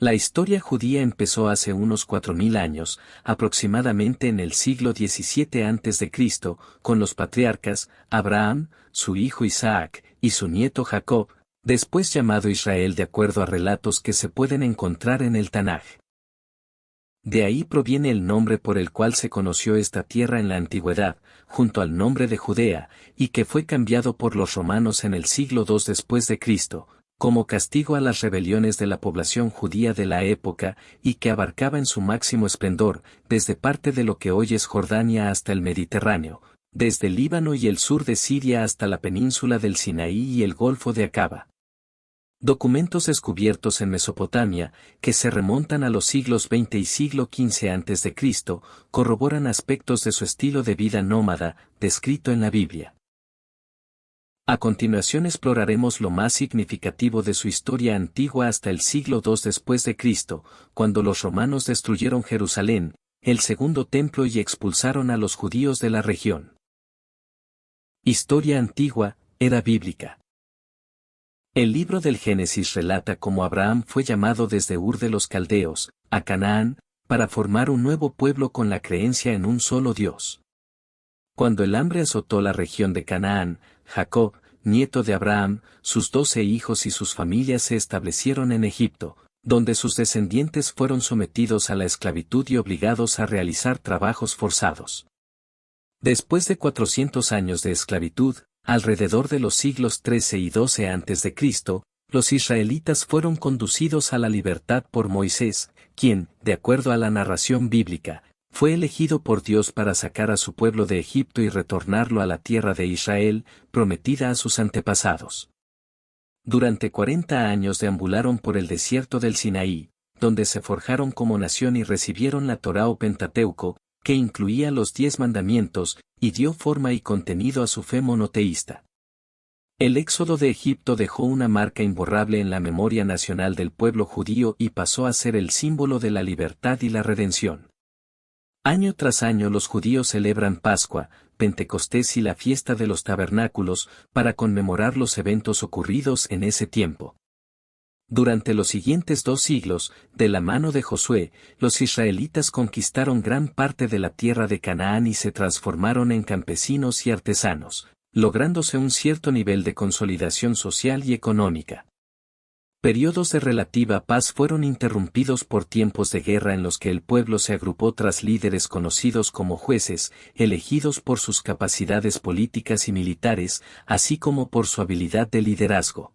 La historia judía empezó hace unos 4000 años, aproximadamente en el siglo XVII a.C., con los patriarcas, Abraham, su hijo Isaac, y su nieto Jacob, después llamado Israel de acuerdo a relatos que se pueden encontrar en el Tanaj. De ahí proviene el nombre por el cual se conoció esta tierra en la antigüedad, junto al nombre de Judea, y que fue cambiado por los romanos en el siglo II después de Cristo, como castigo a las rebeliones de la población judía de la época, y que abarcaba en su máximo esplendor, desde parte de lo que hoy es Jordania hasta el Mediterráneo, desde el Líbano y el sur de Siria hasta la península del Sinaí y el Golfo de Acaba. Documentos descubiertos en Mesopotamia, que se remontan a los siglos XX y siglo XV a.C., corroboran aspectos de su estilo de vida nómada, descrito en la Biblia. A continuación exploraremos lo más significativo de su historia antigua hasta el siglo II después de Cristo, cuando los romanos destruyeron Jerusalén, el segundo templo y expulsaron a los judíos de la región. Historia antigua, era bíblica. El libro del Génesis relata cómo Abraham fue llamado desde Ur de los Caldeos, a Canaán, para formar un nuevo pueblo con la creencia en un solo Dios. Cuando el hambre azotó la región de Canaán, Jacob, nieto de Abraham, sus 12 hijos y sus familias se establecieron en Egipto, donde sus descendientes fueron sometidos a la esclavitud y obligados a realizar trabajos forzados. Después de 400 años de esclavitud, alrededor de los siglos XIII y XII a.C., los israelitas fueron conducidos a la libertad por Moisés, quien, de acuerdo a la narración bíblica, fue elegido por Dios para sacar a su pueblo de Egipto y retornarlo a la tierra de Israel, prometida a sus antepasados. Durante 40 años deambularon por el desierto del Sinaí, donde se forjaron como nación y recibieron la Torá o Pentateuco, que incluía los 10 mandamientos, y dio forma y contenido a su fe monoteísta. El éxodo de Egipto dejó una marca imborrable en la memoria nacional del pueblo judío y pasó a ser el símbolo de la libertad y la redención. Año tras año los judíos celebran Pascua, Pentecostés y la fiesta de los tabernáculos, para conmemorar los eventos ocurridos en ese tiempo. Durante los siguientes 2 siglos, de la mano de Josué, los israelitas conquistaron gran parte de la tierra de Canaán y se transformaron en campesinos y artesanos, lográndose un cierto nivel de consolidación social y económica. Periodos de relativa paz fueron interrumpidos por tiempos de guerra en los que el pueblo se agrupó tras líderes conocidos como jueces, elegidos por sus capacidades políticas y militares, así como por su habilidad de liderazgo.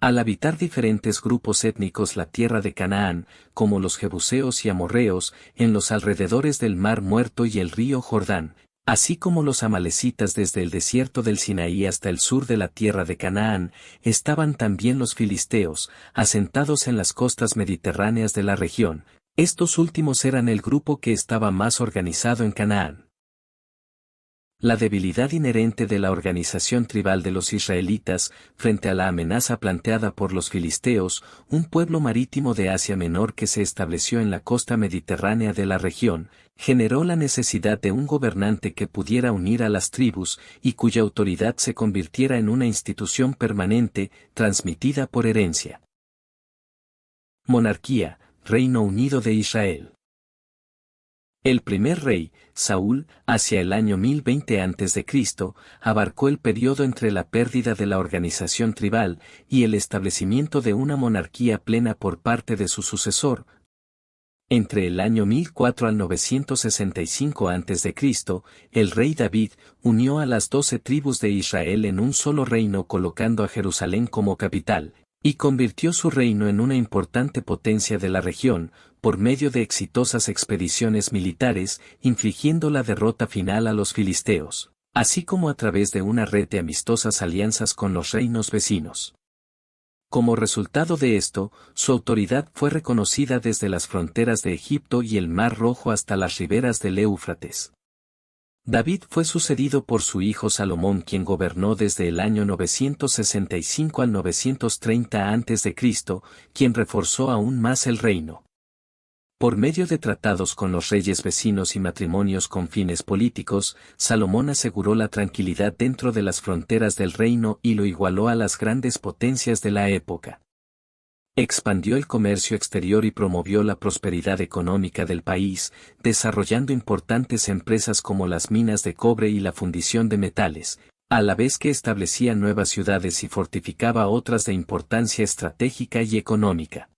Al habitar diferentes grupos étnicos la tierra de Canaán, como los jebuseos y amorreos, en los alrededores del Mar Muerto y el río Jordán, así como los amalecitas desde el desierto del Sinaí hasta el sur de la tierra de Canaán, estaban también los filisteos, asentados en las costas mediterráneas de la región. Estos últimos eran el grupo que estaba más organizado en Canaán. La debilidad inherente de la organización tribal de los israelitas, frente a la amenaza planteada por los filisteos, un pueblo marítimo de Asia Menor que se estableció en la costa mediterránea de la región, generó la necesidad de un gobernante que pudiera unir a las tribus y cuya autoridad se convirtiera en una institución permanente, transmitida por herencia. Monarquía, Reino Unido de Israel. El primer rey, Saúl, hacia el año 1020 a.C., abarcó el periodo entre la pérdida de la organización tribal y el establecimiento de una monarquía plena por parte de su sucesor. Entre el año 1004 al 965 a.C., el rey David unió a las 12 tribus de Israel en un solo reino colocando a Jerusalén como capital, y convirtió su reino en una importante potencia de la región, por medio de exitosas expediciones militares, infligiendo la derrota final a los filisteos, así como a través de una red de amistosas alianzas con los reinos vecinos. Como resultado de esto, su autoridad fue reconocida desde las fronteras de Egipto y el Mar Rojo hasta las riberas del Éufrates. David fue sucedido por su hijo Salomón, quien gobernó desde el año 965 al 930 a.C., quien reforzó aún más el reino. Por medio de tratados con los reyes vecinos y matrimonios con fines políticos, Salomón aseguró la tranquilidad dentro de las fronteras del reino y lo igualó a las grandes potencias de la época. Expandió el comercio exterior y promovió la prosperidad económica del país, desarrollando importantes empresas como las minas de cobre y la fundición de metales, a la vez que establecía nuevas ciudades y fortificaba otras de importancia estratégica y económica.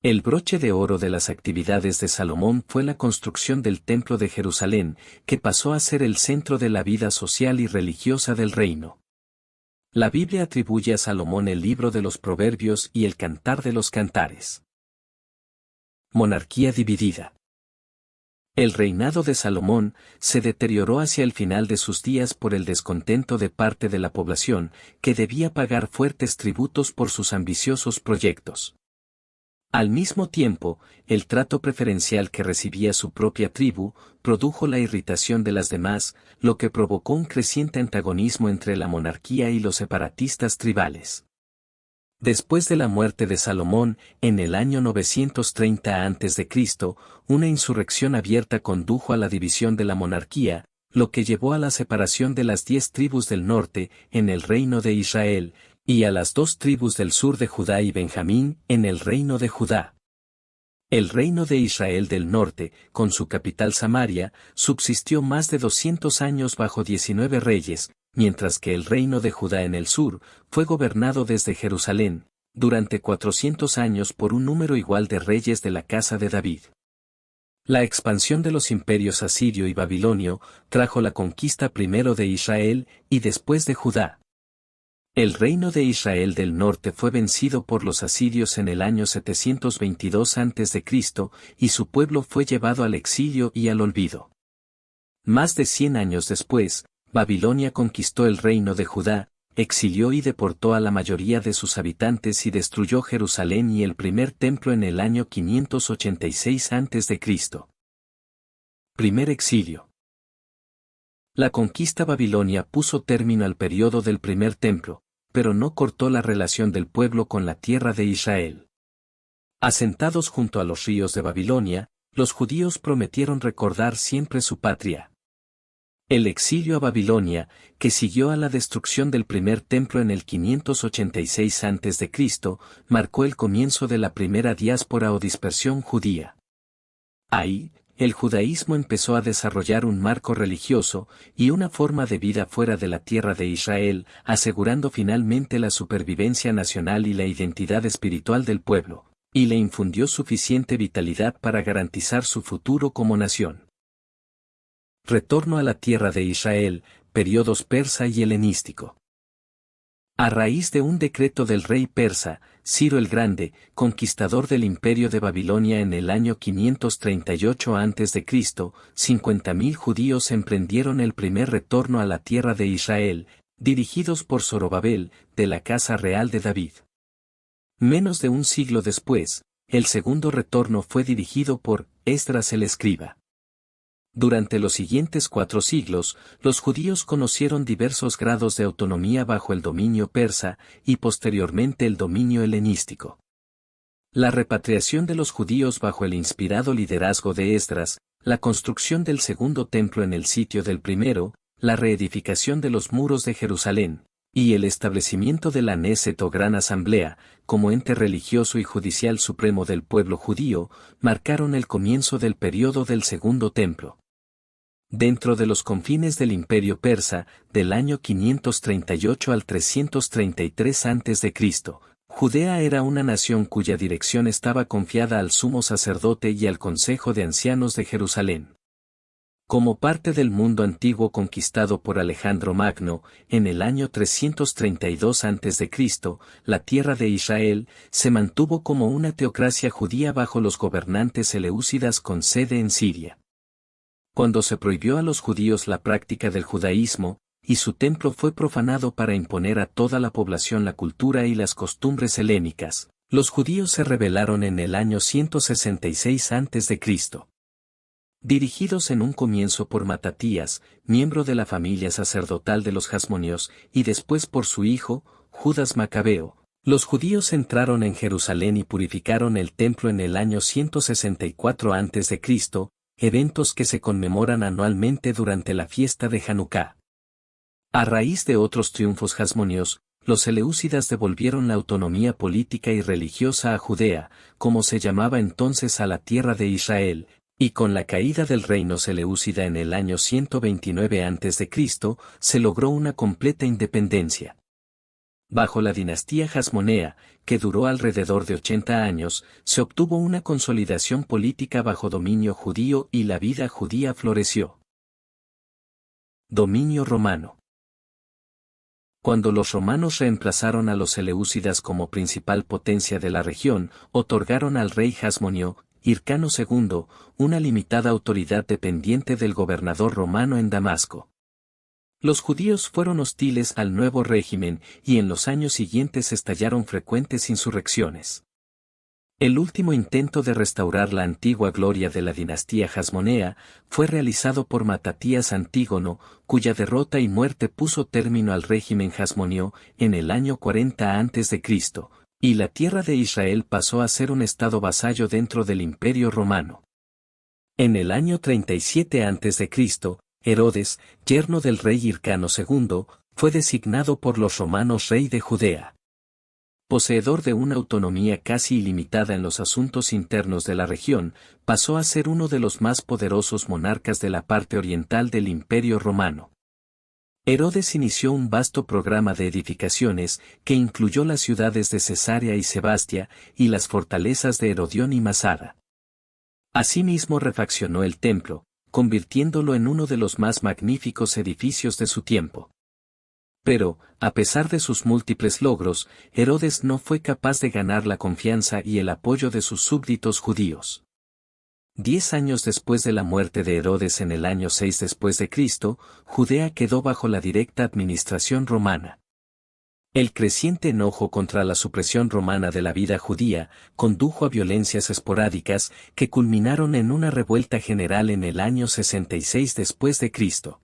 El broche de oro de las actividades de Salomón fue la construcción del Templo de Jerusalén, que pasó a ser el centro de la vida social y religiosa del reino. La Biblia atribuye a Salomón el libro de los Proverbios y el Cantar de los Cantares. Monarquía dividida. El reinado de Salomón se deterioró hacia el final de sus días por el descontento de parte de la población, que debía pagar fuertes tributos por sus ambiciosos proyectos. Al mismo tiempo, el trato preferencial que recibía su propia tribu produjo la irritación de las demás, lo que provocó un creciente antagonismo entre la monarquía y los separatistas tribales. Después de la muerte de Salomón, en el año 930 a.C., una insurrección abierta condujo a la división de la monarquía, lo que llevó a la separación de las 10 tribus del norte, en el reino de Israel, y a las 2 tribus del sur de Judá y Benjamín, en el reino de Judá. El reino de Israel del norte, con su capital Samaria, subsistió más de 200 años bajo 19 reyes, mientras que el reino de Judá en el sur, fue gobernado desde Jerusalén, durante 400 años por un número igual de reyes de la casa de David. La expansión de los imperios asirio y babilonio trajo la conquista primero de Israel y después de Judá. El reino de Israel del norte fue vencido por los asirios en el año 722 a.C., y su pueblo fue llevado al exilio y al olvido. Más de 100 años después, Babilonia conquistó el reino de Judá, exilió y deportó a la mayoría de sus habitantes y destruyó Jerusalén y el primer templo en el año 586 a.C. Primer exilio. La conquista babilonia puso término al periodo del primer templo, pero no cortó la relación del pueblo con la tierra de Israel. Asentados junto a los ríos de Babilonia, los judíos prometieron recordar siempre su patria. El exilio a Babilonia, que siguió a la destrucción del primer templo en el 586 a.C., marcó el comienzo de la primera diáspora o dispersión judía. Ahí, el judaísmo empezó a desarrollar un marco religioso y una forma de vida fuera de la tierra de Israel, asegurando finalmente la supervivencia nacional y la identidad espiritual del pueblo, y le infundió suficiente vitalidad para garantizar su futuro como nación. Retorno a la tierra de Israel, periodos persa y helenístico. A raíz de un decreto del rey persa, Ciro el Grande, conquistador del imperio de Babilonia en el año 538 a.C., 50.000 judíos emprendieron el primer retorno a la tierra de Israel, dirigidos por Zorobabel, de la casa real de David. Menos de un siglo después, el segundo retorno fue dirigido por Esdras el escriba. Durante los siguientes 4 siglos, los judíos conocieron diversos grados de autonomía bajo el dominio persa, y posteriormente el dominio helenístico. La repatriación de los judíos bajo el inspirado liderazgo de Esdras, la construcción del segundo templo en el sitio del primero, la reedificación de los muros de Jerusalén, y el establecimiento de la Knesset o Gran Asamblea, como ente religioso y judicial supremo del pueblo judío, marcaron el comienzo del período del Segundo Templo. Dentro de los confines del Imperio Persa, del año 538 al 333 a.C., Judea era una nación cuya dirección estaba confiada al sumo sacerdote y al consejo de ancianos de Jerusalén. Como parte del mundo antiguo conquistado por Alejandro Magno, en el año 332 a.C., la tierra de Israel se mantuvo como una teocracia judía bajo los gobernantes seleucidas con sede en Siria. Cuando se prohibió a los judíos la práctica del judaísmo, y su templo fue profanado para imponer a toda la población la cultura y las costumbres helénicas, los judíos se rebelaron en el año 166 a.C. Dirigidos en un comienzo por Matatías, miembro de la familia sacerdotal de los Jasmonios, y después por su hijo, Judas Macabeo, los judíos entraron en Jerusalén y purificaron el templo en el año 164 a.C., eventos que se conmemoran anualmente durante la fiesta de Hanukkah. A raíz de otros triunfos jasmonios, los seleucidas devolvieron la autonomía política y religiosa a Judea, como se llamaba entonces a la tierra de Israel, y con la caída del reino seleucida en el año 129 a.C., se logró una completa independencia. Bajo la dinastía Hasmonea, que duró alrededor de 80 años, se obtuvo una consolidación política bajo dominio judío y la vida judía floreció. Dominio romano. Cuando los romanos reemplazaron a los seleucidas como principal potencia de la región, otorgaron al rey Hasmonio, Hircano II, una limitada autoridad dependiente del gobernador romano en Damasco. Los judíos fueron hostiles al nuevo régimen y en los años siguientes estallaron frecuentes insurrecciones. El último intento de restaurar la antigua gloria de la dinastía Hasmonea fue realizado por Matatías Antígono, cuya derrota y muerte puso término al régimen hasmonio en el año 40 a.C., y la tierra de Israel pasó a ser un estado vasallo dentro del Imperio Romano. En el año 37 a.C., Herodes, yerno del rey Hircano II, fue designado por los romanos rey de Judea. Poseedor de una autonomía casi ilimitada en los asuntos internos de la región, pasó a ser uno de los más poderosos monarcas de la parte oriental del Imperio Romano. Herodes inició un vasto programa de edificaciones que incluyó las ciudades de Cesarea y Sebastia y las fortalezas de Herodión y Masada. Asimismo refaccionó el templo, convirtiéndolo en uno de los más magníficos edificios de su tiempo. Pero, a pesar de sus múltiples logros, Herodes no fue capaz de ganar la confianza y el apoyo de sus súbditos judíos. 10 años después de la muerte de Herodes en el año 6 después de Cristo, Judea quedó bajo la directa administración romana. El creciente enojo contra la supresión romana de la vida judía condujo a violencias esporádicas que culminaron en una revuelta general en el año 66 después de Cristo.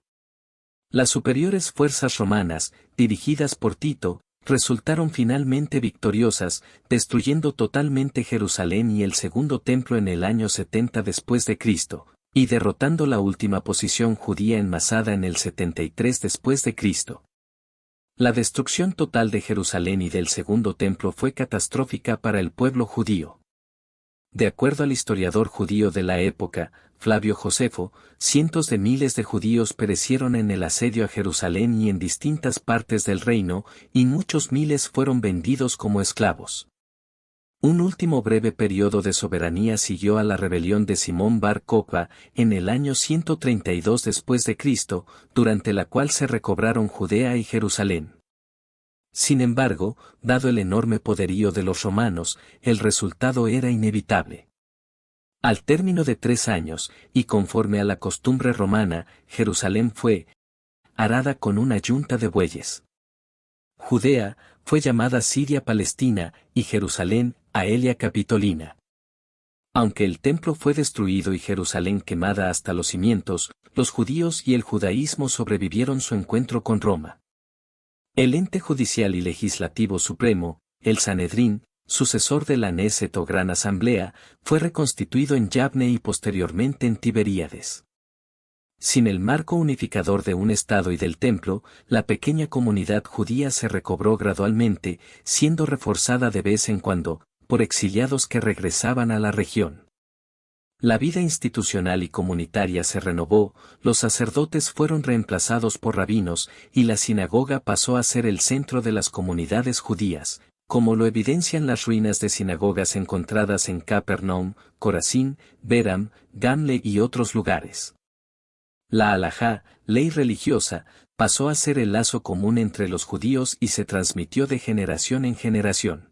Las superiores fuerzas romanas, dirigidas por Tito, resultaron finalmente victoriosas, destruyendo totalmente Jerusalén y el segundo templo en el año 70 después de Cristo, y derrotando la última posición judía en Masada en el 73 después de Cristo. La destrucción total de Jerusalén y del segundo templo fue catastrófica para el pueblo judío. De acuerdo al historiador judío de la época, Flavio Josefo, cientos de miles de judíos perecieron en el asedio a Jerusalén y en distintas partes del reino, y muchos miles fueron vendidos como esclavos. Un último breve periodo de soberanía siguió a la rebelión de Simón Bar Kokhba en el año 132 después de Cristo, durante la cual se recobraron Judea y Jerusalén. Sin embargo, dado el enorme poderío de los romanos, el resultado era inevitable. Al término de 3 años, y conforme a la costumbre romana, Jerusalén fue arada con una yunta de bueyes. Judea fue llamada Siria-Palestina, y Jerusalén, Aelia Capitolina. Aunque el templo fue destruido y Jerusalén quemada hasta los cimientos, los judíos y el judaísmo sobrevivieron su encuentro con Roma. El ente judicial y legislativo supremo, el Sanedrín, sucesor de la Knesset o Gran Asamblea, fue reconstituido en Yabne y posteriormente en Tiberíades. Sin el marco unificador de un Estado y del templo, la pequeña comunidad judía se recobró gradualmente, siendo reforzada de vez en cuando, por exiliados que regresaban a la región. La vida institucional y comunitaria se renovó, los sacerdotes fueron reemplazados por rabinos, y la sinagoga pasó a ser el centro de las comunidades judías, como lo evidencian las ruinas de sinagogas encontradas en Capernaum, Corazín, Beram, Gamle y otros lugares. La halajá, ley religiosa, pasó a ser el lazo común entre los judíos y se transmitió de generación en generación.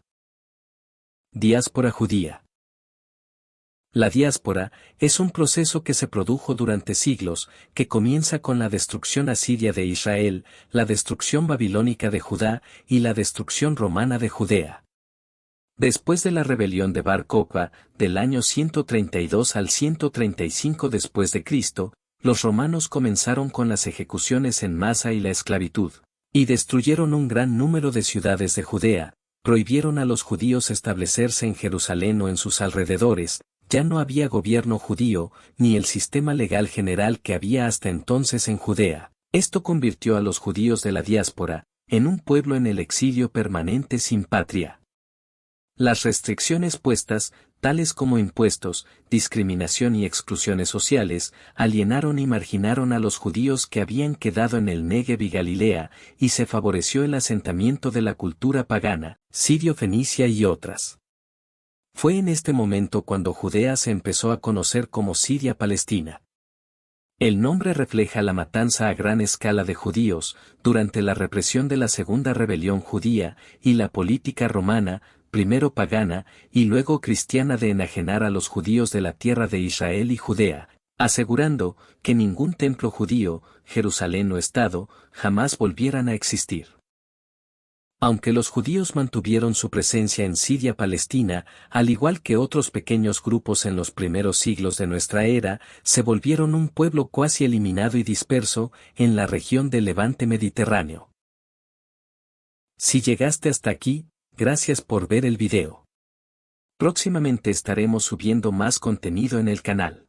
Diáspora judía. La diáspora es un proceso que se produjo durante siglos, que comienza con la destrucción asiria de Israel, la destrucción babilónica de Judá y la destrucción romana de Judea. Después de la rebelión de Bar Kokhba, del año 132 al 135 después de Cristo, los romanos comenzaron con las ejecuciones en masa y la esclavitud, y destruyeron un gran número de ciudades de Judea, prohibieron a los judíos establecerse en Jerusalén o en sus alrededores. Ya no había gobierno judío, ni el sistema legal general que había hasta entonces en Judea. Esto convirtió a los judíos de la diáspora en un pueblo en el exilio permanente sin patria. Las restricciones puestas, tales como impuestos, discriminación y exclusiones sociales, alienaron y marginaron a los judíos que habían quedado en el Negev y Galilea, y se favoreció el asentamiento de la cultura pagana, sirio-fenicia y otras. Fue en este momento cuando Judea se empezó a conocer como Siria-Palestina. El nombre refleja la matanza a gran escala de judíos, durante la represión de la Segunda Rebelión Judía, y la política romana, primero pagana y luego cristiana de enajenar a los judíos de la tierra de Israel y Judea, asegurando que ningún templo judío, Jerusalén o Estado, jamás volvieran a existir. Aunque los judíos mantuvieron su presencia en Siria-Palestina, al igual que otros pequeños grupos en los primeros siglos de nuestra era, se volvieron un pueblo cuasi eliminado y disperso en la región del Levante mediterráneo. Si llegaste hasta aquí, gracias por ver el video. Próximamente estaremos subiendo más contenido en el canal.